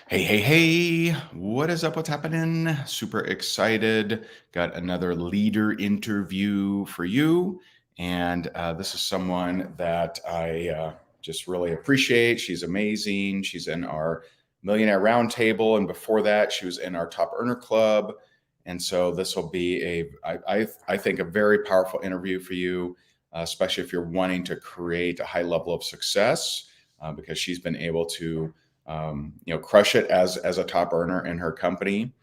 Hey, hey, hey, what is up? What's happening? Super excited. Got another leader interview for you. And this is someone that I just really appreciate. She's amazing. She's in our Millionaire Roundtable. And before that, she was in our Top Earner Club. And so this will be I think, a very powerful interview for you, especially if you're wanting to create a high level of success, because she's been able to crush it as a top earner in her company.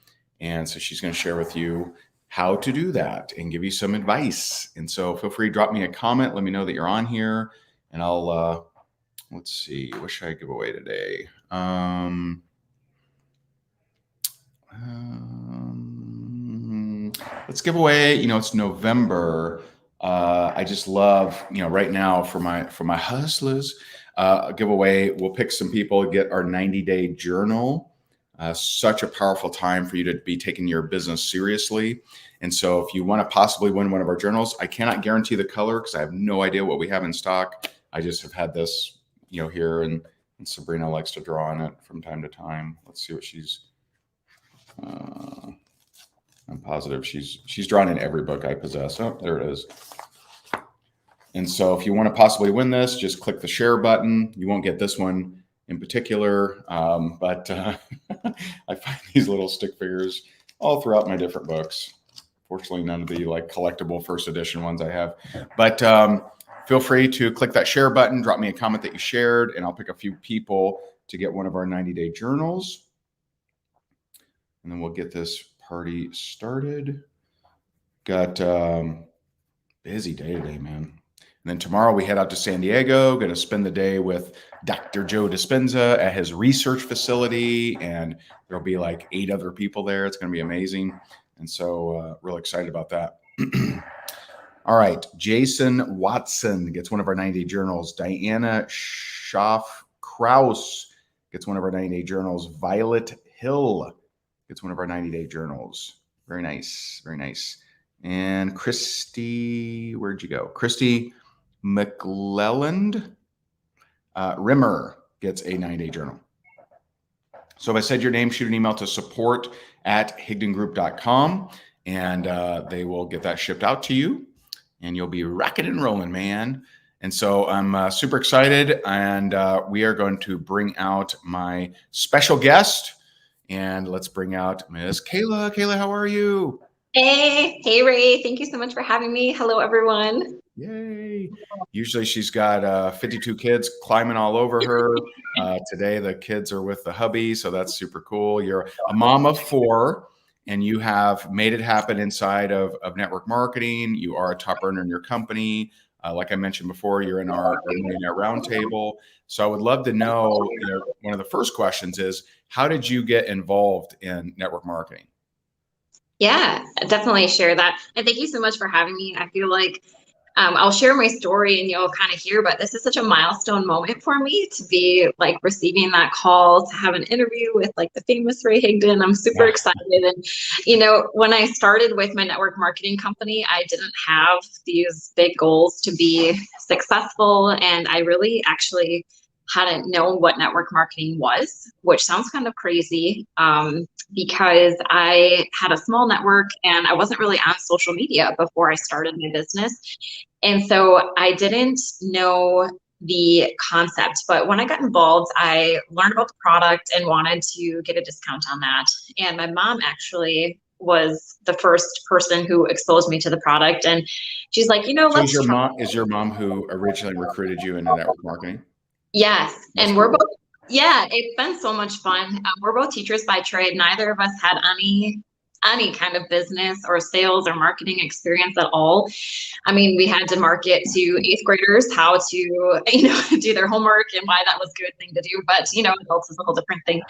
And so she's going to share with you how to do that and give you some advice. And so feel free to drop me a comment. Let me know that you're on here, and I'll let's see, what should I give away today? Let's give away, it's November. I just love, right now for my hustlers, giveaway. We'll pick some people, get our 90-day journal. Such a powerful time for you to be taking your business seriously. And so if you want to possibly win one of our journals, I cannot guarantee the color because I have no idea what we have in stock. I just have had this, here, and Sabrina likes to draw on it from time to time. Let's see what she's, I'm positive she's drawn in every book I possess. Oh, there it is. And so if you want to possibly win this, just click the share button. You won't get this one in particular, but I find these little stick figures all throughout my different books. Fortunately, none of the collectible first edition ones I have. But feel free to click that share button, drop me a comment that you shared, and I'll pick a few people to get one of our 90-day journals. And then we'll get this party started. Got busy day today, man. And then tomorrow we head out to San Diego, going to spend the day with Dr. Joe Dispenza at his research facility. And there'll be like 8 other people there. It's going to be amazing. And so real excited about that. All right. Jason Watson gets one of our 90-day journals. Diana Schaff-Kraus gets one of our 90-day journals. Violet Hill gets one of our 90-day journals. Very nice. Very nice. And Christy, where'd you go? Christy McClelland Rimmer gets a 90-day journal. So if I said your name, shoot an email to support@higdongroup.com, and they will get that shipped out to you, and you'll be rocking and rolling, man. And so I'm super excited, and we are going to bring out my special guest, and let's bring out Miss Kayla. Kayla, how are you? Hey, Ray. Thank you so much for having me. Hello, everyone. Yay. Usually she's got 52 kids climbing all over her. Today, the kids are with the hubby, so that's super cool. You're a mom of 4, and you have made it happen inside of network marketing. You are a top earner in your company. Like I mentioned before, you're in our Millionaire Roundtable. So I would love to know, one of the first questions is, how did you get involved in network marketing? Yeah, definitely share that. And thank you so much for having me. I feel like I'll share my story and you'll kind of hear, but this is such a milestone moment for me to be like receiving that call to have an interview with like the famous Ray Higdon. I'm super excited. And, when I started with my network marketing company, I didn't have these big goals to be successful. And I really actually hadn't known what network marketing was, which sounds kind of crazy because I had a small network and I wasn't really on social media before I started my business. And so I didn't know the concept, but when I got involved, I learned about the product and wanted to get a discount on that. And my mom actually was the first person who exposed me to the product. And she's like, So let's try. is your mom who originally recruited you into network marketing? Yes. That's And cool. we're both, yeah, it's been so much fun. We're both teachers by trade. Neither of us had any kind of business or sales or marketing experience at all. I mean, we had to market to 8th graders how to, do their homework and why that was a good thing to do. But, adults is a whole different thing.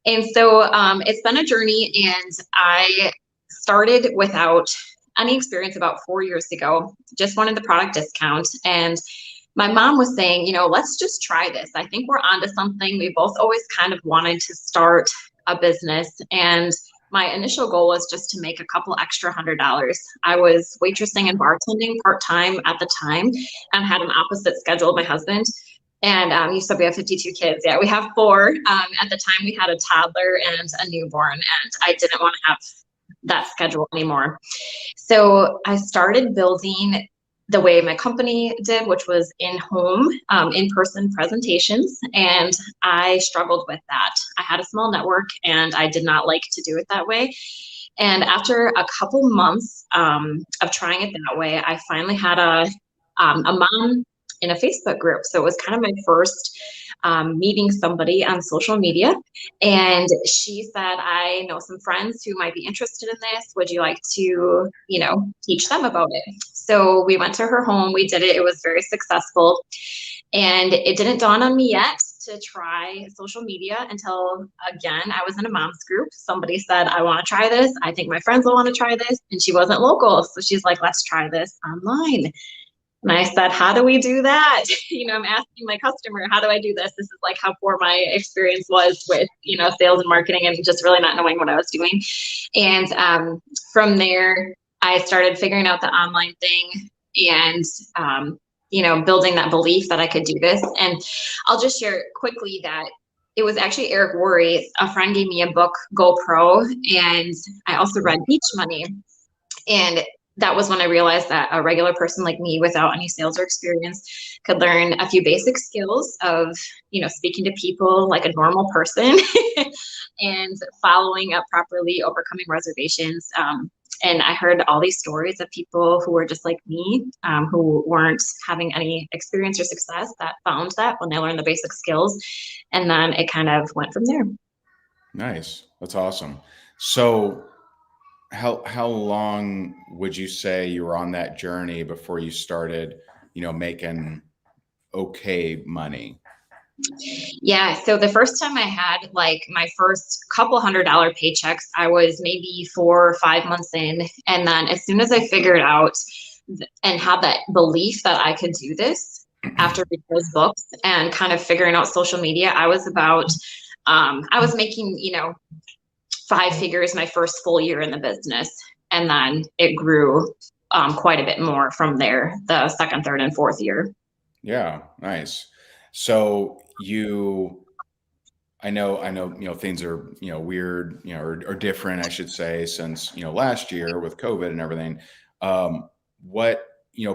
And so it's been a journey, and I started without any experience about 4 years ago, just wanted the product discount. And my mom was saying, let's just try this. I think we're onto something. We both always kind of wanted to start a business. And my initial goal was just to make a couple extra $100. I was waitressing and bartending part-time at the time and had an opposite schedule with my husband. And you said we have 52 kids. Yeah, we have four. At the time, we had a toddler and a newborn, and I didn't want to have that schedule anymore. So I started building the way my company did, which was in-home, in-person presentations. And I struggled with that. I had a small network and I did not like to do it that way. And after a couple months of trying it that way, I finally had a mom in a Facebook group. So it was kind of my first meeting somebody on social media. And she said, I know some friends who might be interested in this. Would you like to, teach them about it? So we went to her home. We did it. It was very successful. And it didn't dawn on me yet to try social media until, again, I was in a mom's group. Somebody said, I want to try this. I think my friends will want to try this. And she wasn't local. So she's like, let's try this online. And I said, how do we do that? I'm asking my customer, how do I do this? This is like how poor my experience was with, sales and marketing and just really not knowing what I was doing. And from there, I started figuring out the online thing and, building that belief that I could do this. And I'll just share quickly that it was actually Eric Worre. A friend gave me a book, GoPro, and I also read Beach Money. And that was when I realized that a regular person like me without any sales or experience could learn a few basic skills of, speaking to people like a normal person and following up properly, overcoming reservations. And I heard all these stories of people who were just like me, who weren't having any experience or success that found that when they learned the basic skills. And then it kind of went from there. Nice. That's awesome. So how long would you say you were on that journey before you started, making okay money? Yeah. So the first time I had like my first couple $100 paychecks, I was maybe 4 or 5 months in. And then as soon as I figured out and had that belief that I could do this after reading those books and kind of figuring out social media, I was making, 5 figures my first full year in the business. And then it grew quite a bit more from there, the second, third, and fourth year. Yeah. Nice. So I know, things are, weird, or different, I should say, since, last year with COVID and everything. What,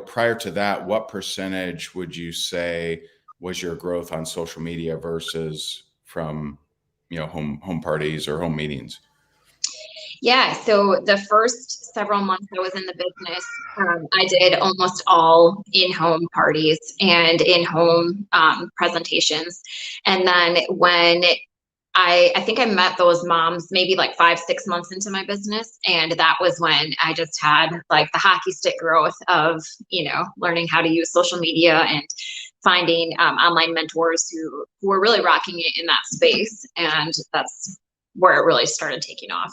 prior to that, what percentage would you say was your growth on social media versus from, home parties or home meetings? Yeah, so the first several months I was in the business, I did almost all in-home parties and in-home presentations. And then when I think I met those moms maybe like 5, 6 months into my business. And that was when I just had like the hockey stick growth of, learning how to use social media and finding online mentors who were really rocking it in that space. And that's where it really started taking off.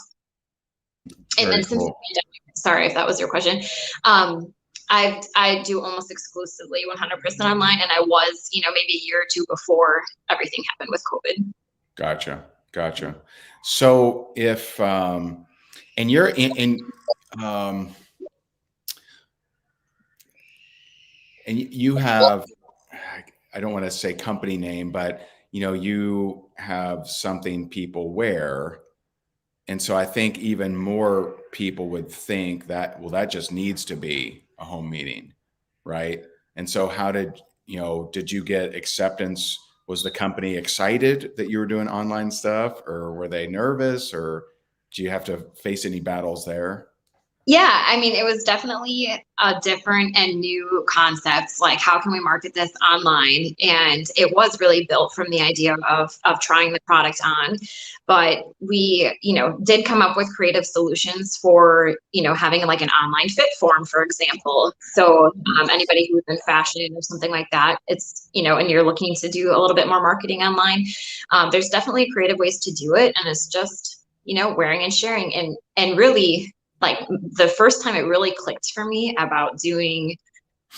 And Very then since the cool. pandemic, sorry if that was your question, I do almost exclusively 100% online, and I was, maybe a year or two before everything happened with COVID. Gotcha. So if, and you're um, and you have, I don't want to say company name, but you have something people wear. And so I think even more people would think that, well, that just needs to be a home meeting, right? And so how did you get acceptance? Was the company excited that you were doing online stuff, or were they nervous, or do you have to face any battles there? Yeah, I mean, it was definitely a different and new concept. Like, how can we market this online? And it was really built from the idea of trying the product on. But we, did come up with creative solutions for, having like an online fit form, for example. So anybody who's in fashion or something like that, it's, and you're looking to do a little bit more marketing online, there's definitely creative ways to do it. And it's just, wearing and sharing and really, like the first time it really clicked for me about doing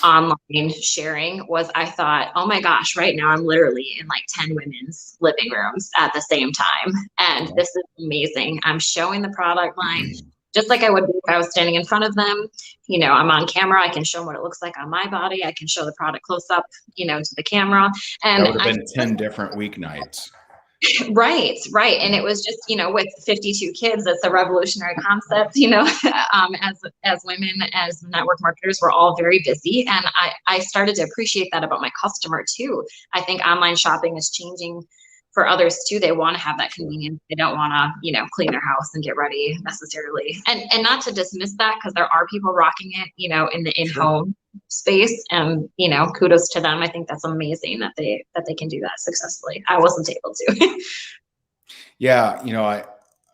online sharing was I thought, oh my gosh, right now I'm literally in like 10 women's living rooms at the same time. And this is amazing. I'm showing the product line. just like I would be if I was standing in front of them. I'm on camera. I can show them what it looks like on my body. I can show the product close up, to the camera. And That would have been 10 different weeknights. Right, right. And it was just, with 52 kids, that's a revolutionary concept, as women, as network marketers, we're all very busy. And I started to appreciate that about my customer too. I think online shopping is changing for others too. They want to have that convenience. They don't want to, clean their house and get ready necessarily. And not to dismiss that, because there are people rocking it, in the in-home space, and kudos to them. I think that's amazing that they can do that successfully. I wasn't able to. Yeah,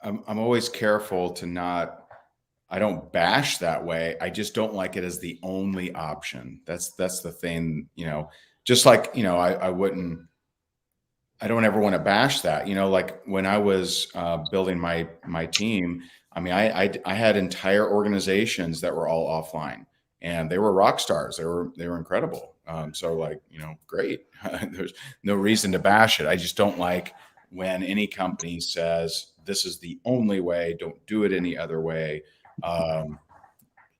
I'm always careful to I don't bash that way. I just don't like it as the only option. That's the thing, just like, I don't ever want to bash that, like when I was building my team. I mean, I had entire organizations that were all offline, and they were rock stars. They were incredible. So like, great. There's no reason to bash it. I just don't like when any company says this is the only way, don't do it any other way.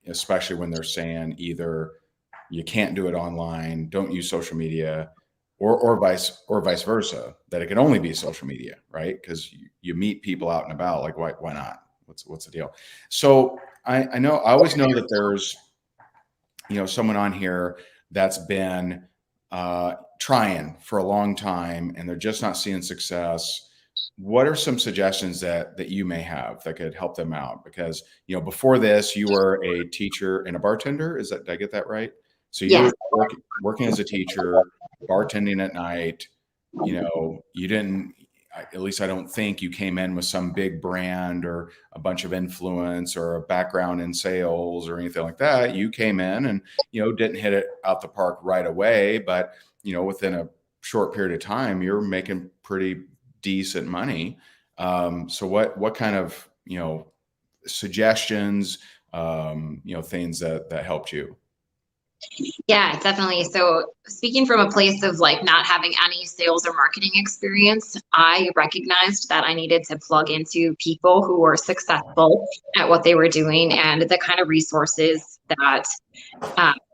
Especially when they're saying either you can't do it online, don't use social media, or vice versa, that it can only be social media, right? Because you meet people out and about, like why not? What's the deal? So I always know that there's someone on here that's been trying for a long time and they're just not seeing success. What are some suggestions that you may have that could help them out? Because before this, you were a teacher and a bartender. Did I get that right? So you were working as a teacher, bartending at night. You didn't, at least I don't think you came in with some big brand or a bunch of influence or a background in sales or anything like that. You came in and, didn't hit it out the park right away, but, within a short period of time, you're making pretty decent money. So what kind of, suggestions, things that helped you? Yeah, definitely. So speaking from a place of like not having any sales or marketing experience, I recognized that I needed to plug into people who were successful at what they were doing, and the kind of resources that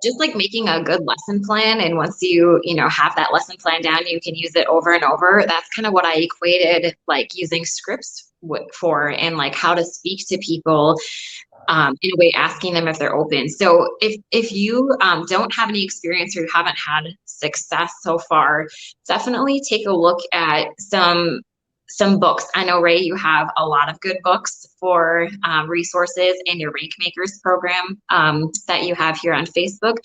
just like making a good lesson plan. And once you have that lesson plan down, you can use it over and over. That's kind of what I equated like using scripts for, and like how to speak to people in a way, asking them if they're open. So if you don't have any experience or you haven't had success so far, definitely take a look at some books. I know, Ray, you have a lot of good books for resources in your Rank Makers program that you have here on Facebook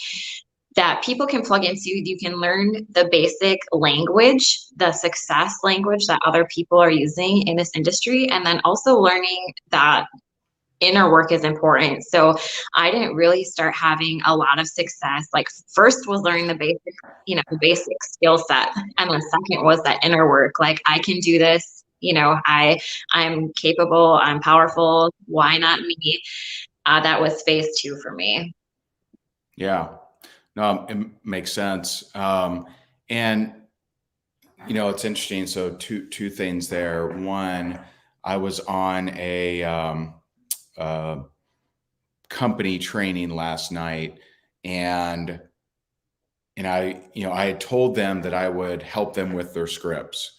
that people can plug into. You can learn the basic language, the success language that other people are using in this industry, and then also learning that inner work is important. So I didn't really start having a lot of success. Like first was learning the basic skill set. And the second was that inner work. Like I can do this, I'm capable, I'm powerful. Why not me? That was phase 2 for me. Yeah, no, it makes sense. And it's interesting. So two things there. One, I was on a company training last night, and I had told them that I would help them with their scripts,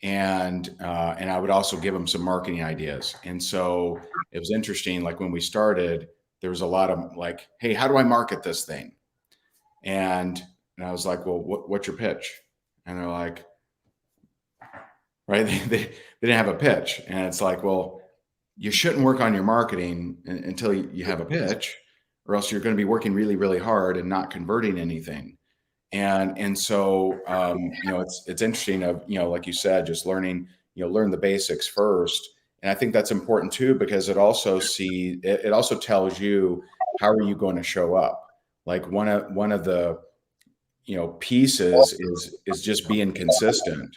and I would also give them some marketing ideas. And so it was interesting. Like when we started, there was a lot of like, "Hey, how do I market this thing?" And I was like, "Well, what's your pitch?" And they're like, right, they didn't have a pitch, and it's like, well, you shouldn't work on your marketing until you have a pitch, or else you're going to be working really, really hard and not converting anything. And so, it's interesting of, like you said, just learning, learn the basics first. And I think that's important too, because it also tells you, how are you going to show up? Like one of the, pieces is just being consistent.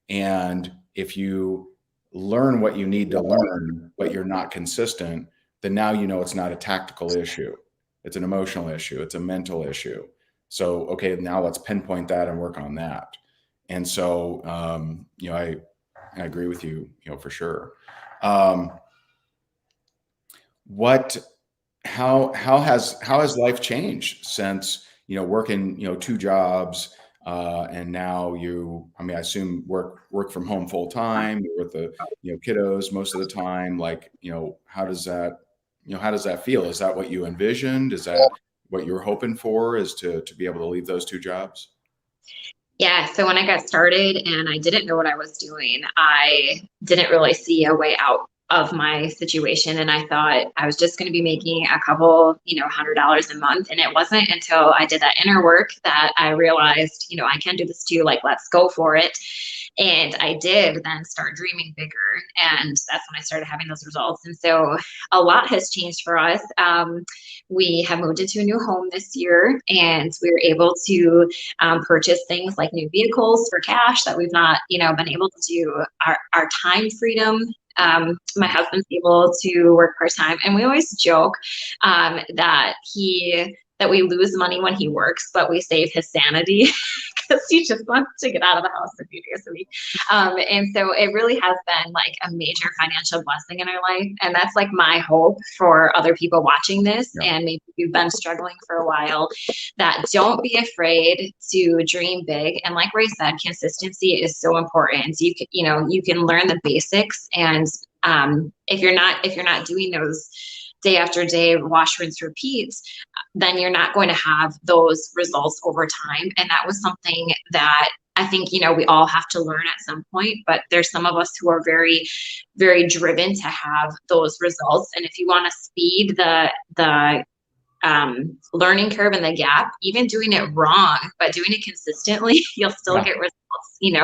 And if you learn what you need to learn, but you're not consistent, then now it's not a tactical issue. It's an emotional issue. It's a mental issue. So, okay, now let's pinpoint that and work on that. And so, I agree with you, for sure. what, how has life changed since, working, two jobs, and now I mean, I assume work from home full time, you're with the, kiddos most of the time. Like, how does that feel? Is that what you envisioned? Is that what you were hoping for, is to be able to leave those two jobs? Yeah, so when I got started and I didn't know what I was doing, I didn't really see a way out of my situation. And I thought I was just going to be making a couple, $100 a month. And it wasn't until I did that inner work that I realized, I can do this too. Like, let's go for it. And I did then start dreaming bigger. And that's when I started having those results. And so a lot has changed for us. We have moved into a new home this year, and we were able to purchase things like new vehicles for cash that we've not, been able to do. Our time freedom. My husband's able to work part time, and we always joke that we lose money when he works, but we save his sanity because he just wants to get out of the house a few days a week. And so it really has been like a major financial blessing in our life. And that's like my hope for other people watching this. Yeah. And maybe you've been struggling for a while, that don't be afraid to dream big. And like Ray said, consistency is so important. You can learn the basics. And if you're not doing those day after day, wash, rinse, repeat, then you're not going to have those results over time. And that was something that I think, we all have to learn at some point, but there's some of us who are very, very driven to have those results. And if you want to speed the learning curve and the gap, even doing it wrong, but doing it consistently, you'll still get results,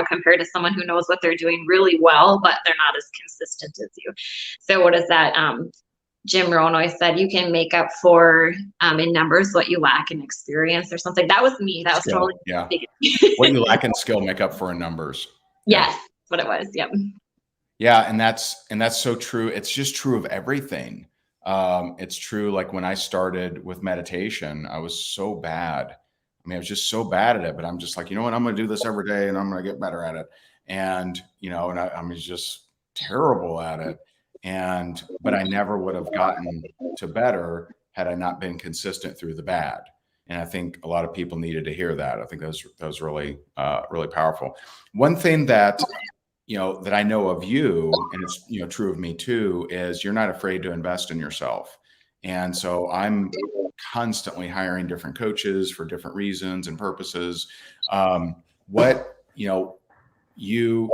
compared to someone who knows what they're doing really well, but they're not as consistent as you. So what is that? Jim Rohn always said, you can make up for in numbers what you lack in experience or something. That was me. That was Skill. totally Yeah. What you lack in skill, make up for in numbers. Yes, that's what it was. Yep. Yeah, and that's so true. It's just true of everything. It's true. Like when I started with meditation, I was so bad. I mean, I was just so bad at it, but I'm just like, you know what? I'm going to do this every day and I'm going to get better at it. And, I'm just terrible at it. But I never would have gotten to better had I not been consistent through the bad. And I think a lot of people needed to hear that. I think that was really, really powerful. One thing that that I know of you, and it's, true of me too, is you're not afraid to invest in yourself. And so I'm constantly hiring different coaches for different reasons and purposes. What, you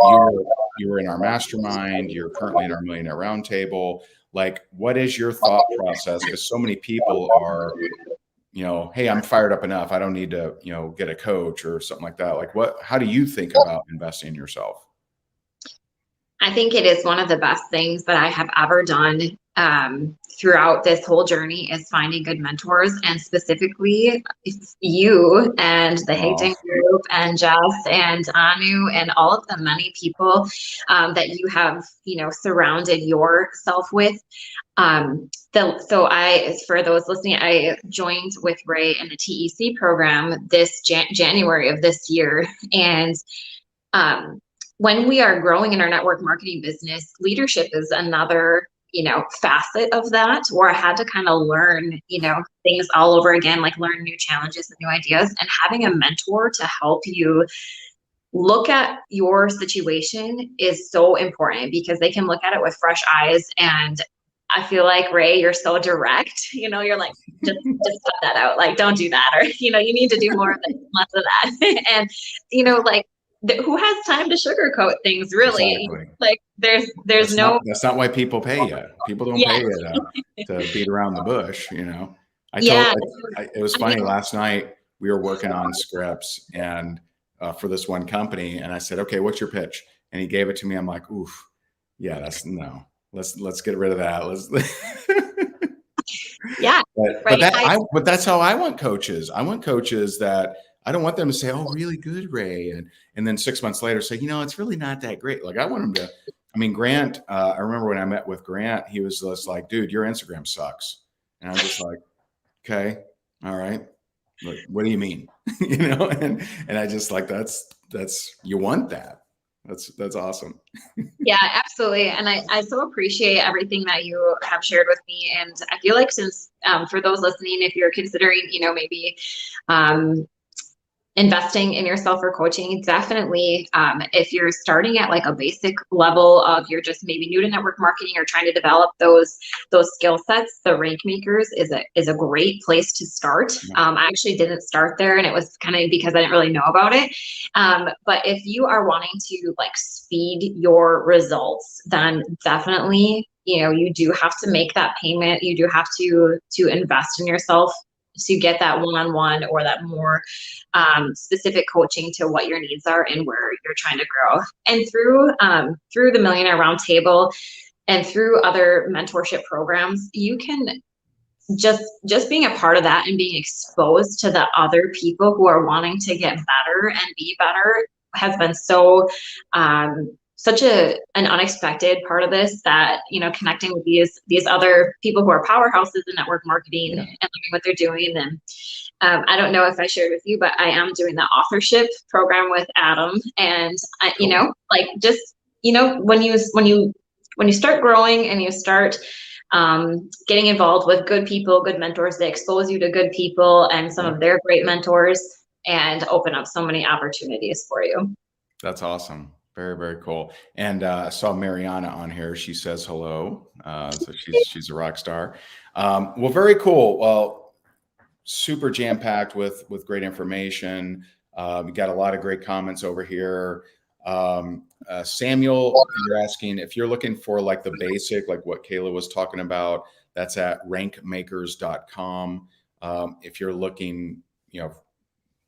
were in our mastermind, you're currently in our Millionaire Roundtable. Like, what is your thought process? Because so many people are, hey, I'm fired up enough, I don't need to, get a coach or something like that. Like, how do you think about investing in yourself? I think it is one of the best things that I have ever done throughout this whole journey, is finding good mentors, and specifically you and the Hayden group and Jess and Anu and all of the many people that you have, surrounded yourself with. For those listening, I joined with Ray in the TEC program this January of this year. And when we are growing in our network marketing business, leadership is another, facet of that, where I had to kind of learn, things all over again, like learn new challenges and new ideas. And having a mentor to help you look at your situation is so important, because they can look at it with fresh eyes. And I feel like, Ray, you're so direct, you're like, just cut that out. Like, don't do that. Or, you need to do more of this, less of that. And, like, who has time to sugarcoat things, really? Exactly. Like, there's that's not why people pay you. People don't pay you to beat around the bush. It was funny. Last night we were working on scripts and for this one company, and I said, okay, what's your pitch? And he gave it to me. I'm like, oof, yeah, let's get rid of that. Yeah. But that's how I want coaches. I want coaches that I don't want them to say, oh, really good, Ray. And then 6 months later say, it's really not that great. Like, I want them to, Grant, I remember when I met with Grant, he was just like, dude, your Instagram sucks. And I was just like, okay, all right. What do you mean? And I just like, that's, you want that. That's awesome. Yeah, absolutely. And I so appreciate everything that you have shared with me. And I feel like since for those listening, if you're considering, maybe um, investing in yourself for coaching, definitely if you're starting at like a basic level of you're just maybe new to network marketing or trying to develop those skill sets, the Rank Makers is a great place to start. I actually didn't start there, and it was kind of because I didn't really know about it. But if you are wanting to like speed your results, then definitely you do have to make that payment. You do have to invest in yourself to get that one-on-one or that more specific coaching to what your needs are and where you're trying to grow. And through the Millionaire Roundtable and through other mentorship programs, you can just being a part of that and being exposed to the other people who are wanting to get better and be better has been so such an unexpected part of this, that connecting with these other people who are powerhouses in network marketing and learning what they're doing. And I don't know if I shared with you, but I am doing the authorship program with Adam. And like just when you start growing and you start getting involved with good people, good mentors, they expose you to good people and some of their great mentors, and open up so many opportunities for you. That's awesome. Very, very cool. And I saw Mariana on here. She says hello. So she's a rock star. Well, very cool. Well, super jam-packed with great information. We got a lot of great comments over here. Samuel, you're asking if you're looking for like the basic, like what Kayla was talking about, that's at rankmakers.com. If you're looking,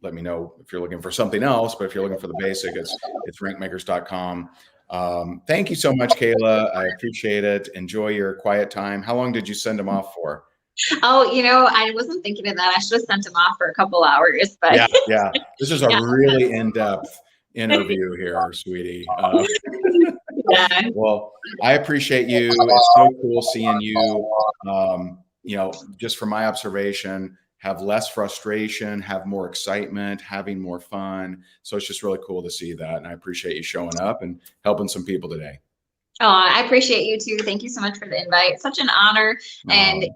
let me know if you're looking for something else, but if you're looking for the basic, it's rankmakers.com. Thank you so much, Kayla. I appreciate it. Enjoy your quiet time. How long did you send them off for? Oh, I wasn't thinking of that. I should have sent him off for a couple hours, but yeah. This is a really in-depth interview here, sweetie. Well, I appreciate you. It's so cool seeing you, just from my observation, have less frustration, have more excitement, having more fun. So it's just really cool to see that. And I appreciate you showing up and helping some people today. Oh, I appreciate you too. Thank you so much for the invite. It's such an honor. And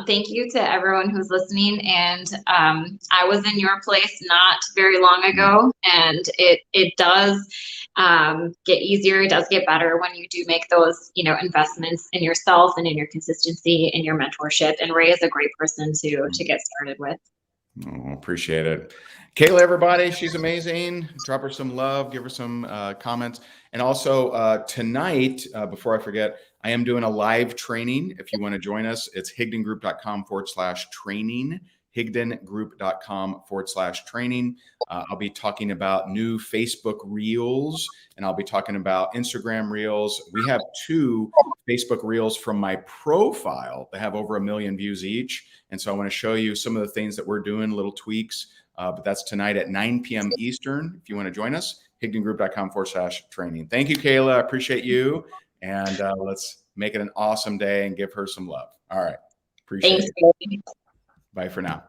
thank you to everyone who's listening. And I was in your place not very long ago, and it does get easier. It does get better when you do make those, investments in yourself and in your consistency and your mentorship. And Ray is a great person to get started with. Oh, appreciate it. Kayla, everybody, she's amazing. Drop her some love, give her some comments. And also tonight, before I forget, I am doing a live training. If you want to join us, it's higdongroup.com/training, higdongroup.com/training. I'll be talking about new Facebook Reels, and I'll be talking about Instagram Reels. We have 2 Facebook Reels from my profile that have over 1 million views each. And so I want to show you some of the things that we're doing, little tweaks. But that's tonight at 9 p.m. Eastern. If you want to join us, higdongroup.com/training. Thank you, Kayla. I appreciate you. And let's make it an awesome day and give her some love. All right. Appreciate it. Bye for now.